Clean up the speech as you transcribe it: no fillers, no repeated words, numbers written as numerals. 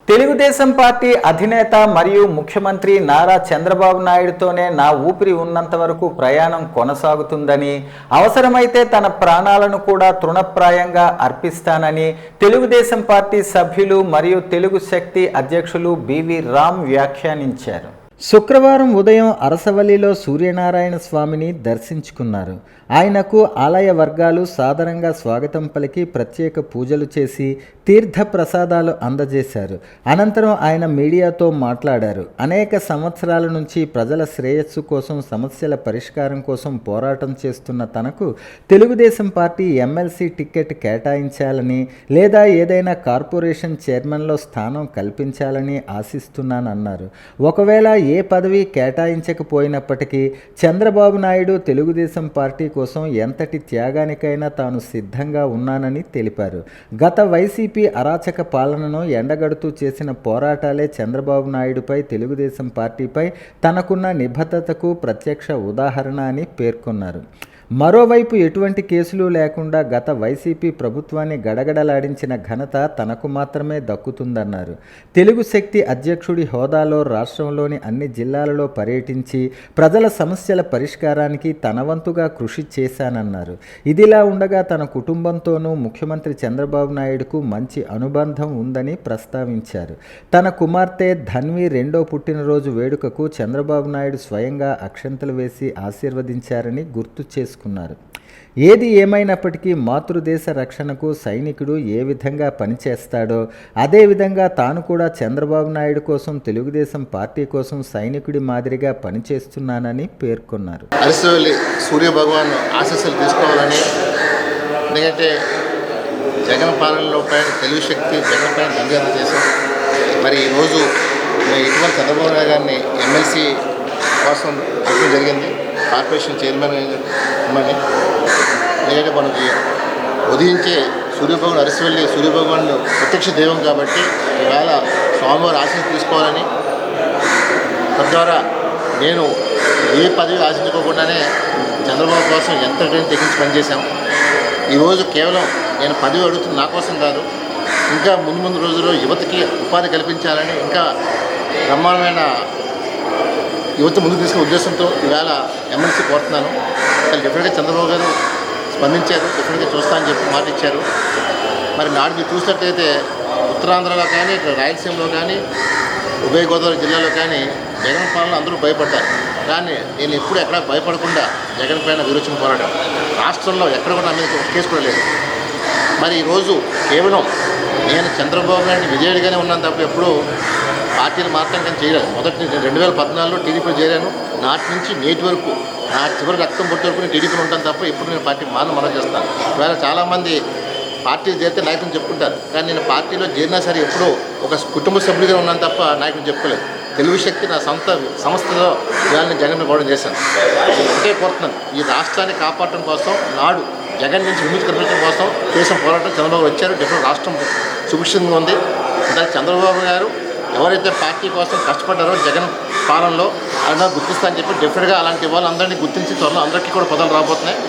Telugu Desam party అధినేత మరియు ముఖ్యమంత్రి నారా చంద్రబాబు నాయుడుతోనే నా ఊపిరి ఉన్నంత వరకు ప్రయాణం కొనసాగుతుందని, అవసరమైతే తన ప్రాణాలను కూడా తృణప్రాయంగా అర్పిస్తానని తెలుగుదేశం పార్టీ సభ్యులు మరియు తెలుగు శక్తి అధ్యక్షులు బివి రామ్ వ్యాఖ్యానించారు. శుక్రవారం ఉదయం అరసవల్లిలో సూర్యనారాయణ స్వామిని దర్శించుకున్నారు. ఆయనకు ఆలయ వర్గాలు సాదరంగా స్వాగతం పలికి ప్రత్యేక పూజలు చేసి తీర్థ ప్రసాదాలు అందజేశారు. అనంతరం ఆయన మీడియాతో మాట్లాడారు. అనేక సంవత్సరాల నుంచి ప్రజల శ్రేయస్సు కోసం, సమస్యల పరిష్కారం కోసం పోరాటం చేస్తున్న తనకు తెలుగుదేశం పార్టీ ఎమ్మెల్సీ టికెట్ కేటాయించాలని లేదా ఏదైనా కార్పొరేషన్ చైర్మన్లో స్థానం కల్పించాలని ఆశిస్తున్నానన్నారు. ఒకవేళ ఏ పదవి కేటాయించకపోయినప్పటికీ చంద్రబాబు నాయుడు తెలుగుదేశం పార్టీ కోసం ఎంతటి త్యాగానికైనా తాను సిద్ధంగా ఉన్నానని తెలిపారు. గత వైసీపీ అరాచక పాలనను ఎండగడుతూ చేసిన పోరాటాలే చంద్రబాబు నాయుడుపై, తెలుగుదేశం పార్టీపై తనకున్న నిబద్ధతకు ప్రత్యక్ష ఉదాహరణ అని పేర్కొన్నారు. మరోవైపు ఎటువంటి కేసులు లేకుండా గత వైసీపీ ప్రభుత్వాన్ని గడగడలాడించిన ఘనత తనకు మాత్రమే దక్కుతుందన్నారు. తెలుగు శక్తి అధ్యక్షుడి హోదాలో రాష్ట్రంలోని అన్ని జిల్లాలలో పర్యటించి ప్రజల సమస్యల పరిష్కారానికి తన వంతుగా కృషి చేశానన్నారు. ఇదిలా ఉండగా తన కుటుంబంతోనూ ముఖ్యమంత్రి చంద్రబాబు నాయుడుకు మంచి అనుబంధం ఉందని ప్రస్తావించారు. తన కుమార్తె ధన్వి రెండో పుట్టినరోజు వేడుకకు చంద్రబాబు నాయుడు స్వయంగా అక్షంతలు వేసి ఆశీర్వదించారని గుర్తు చేసుకున్నారు. ఏది ఏమైనప్పటికీ మాతృదేశ రక్షణకు సైనికుడు ఏ విధంగా పనిచేస్తాడో అదేవిధంగా తాను కూడా చంద్రబాబు నాయుడు కోసం, తెలుగుదేశం పార్టీ కోసం సైనికుడి మాదిరిగా పనిచేస్తున్నానని పేర్కొన్నారు. అరసవల్లి సూర్య భగవాన్ ఆశీస్సులు తీసుకోవాలని, ఎందుకంటే జగన్ పాలనలో పైన తెలుగు శక్తి జగన్ పైన దండయాత్ర చేశాం. మరి ఈరోజు ఇటీవల చంద్రబాబు నాయుడు గారిని ఎమ్మెల్సీ కోసం చెప్పడం జరిగింది. కార్పొరేషన్ చైర్మన్ ఇమ్మని, ఎందుకంటే మనకి ఉదయించే సూర్యభగవాన్ అరసవల్లి సూర్యభగవాన్ ప్రత్యక్ష దైవం కాబట్టి ఈవేళ స్వామివారి ఆశీస్సులు తీసుకోవాలని, తద్వారా నేను ఏ పదవి ఆశించుకోకుండానే చంద్రబాబు కోసం ఎంత తెగించి పనిచేశాం. ఈరోజు కేవలం నేను పదవి అడుగుతున్న నా కోసం కాదు, ఇంకా ముందు రోజుల్లో యువతకి ఉపాధి కల్పించాలని, ఇంకా బ్రహ్మాండమైన యువత ముందుకు తీసుకునే ఉద్దేశంతో ఈవేళ ఎమ్మెల్సీ కోరుతున్నాను. డెఫినెట్గా చంద్రబాబు గారు స్పందించారు, డెఫినెట్గా చూస్తా అని చెప్పి మాట ఇచ్చారు. మరి నాడు మీరు చూసినట్లయితే ఉత్తరాంధ్రలో కానీ, ఇక్కడ రాయలసీమలో కానీ, ఉభయ గోదావరి జిల్లాలో కానీ జగన్ పాలన అందరూ భయపడ్డారు. కానీ నేను ఎప్పుడు ఎక్కడా భయపడకుండా జగన్ పైన విరోచన పోరాటం, రాష్ట్రంలో ఎక్కడ కూడా నా మీద ఒక కేసు కూడా లేదు. మరి ఈరోజు కేవలం నేను చంద్రబాబు నాయుడు విజయుడిగానే ఉన్నాను తప్ప ఎప్పుడూ పార్టీలు మాత్రం కానీ చేయలేదు. మొదటి 2014లో టీడీపీలో చేరాను. నాటి నుంచి నేటి వరకు నా చివరి రక్తం పొట్టు వరకు నేను టీడీపీలో ఉంటాను తప్ప ఎప్పుడు నేను పార్టీ మనం చేస్తాను. ఇవాళ చాలామంది పార్టీలు చేరితే నాయకుని చెప్పుకుంటారు, కానీ నేను పార్టీలో చేరినా సరే ఎప్పుడూ ఒక కుటుంబ సభ్యుడిగా ఉన్నాను తప్ప నాయకుని చెప్పుకోలేదు. తెలుగు శక్తి నా సొంత సంస్థలో ఇవాళ నేను జగన్ పోవడం చేశాను. ఒకటే కోరుతున్నాను, ఈ రాష్ట్రాన్ని కాపాడటం కోసం, నాడు జగన్ నుంచి విముక్తి కల్పించడం కోసం చేసిన పోరాటం చంద్రబాబు వచ్చారు. డెఫినెట్ రాష్ట్రం సుభిక్షంగా ఉంది. దానికి చంద్రబాబు గారు ఎవరైతే పార్టీ కోసం కష్టపడ్డారో జగన్ పాలనలో అలా గుర్తిస్తా అని చెప్పి డెఫినెట్గా అలాంటి వాళ్ళందరినీ గుర్తించి త్వరలో అందరికీ కూడా పదవులు రాబోతున్నాయి.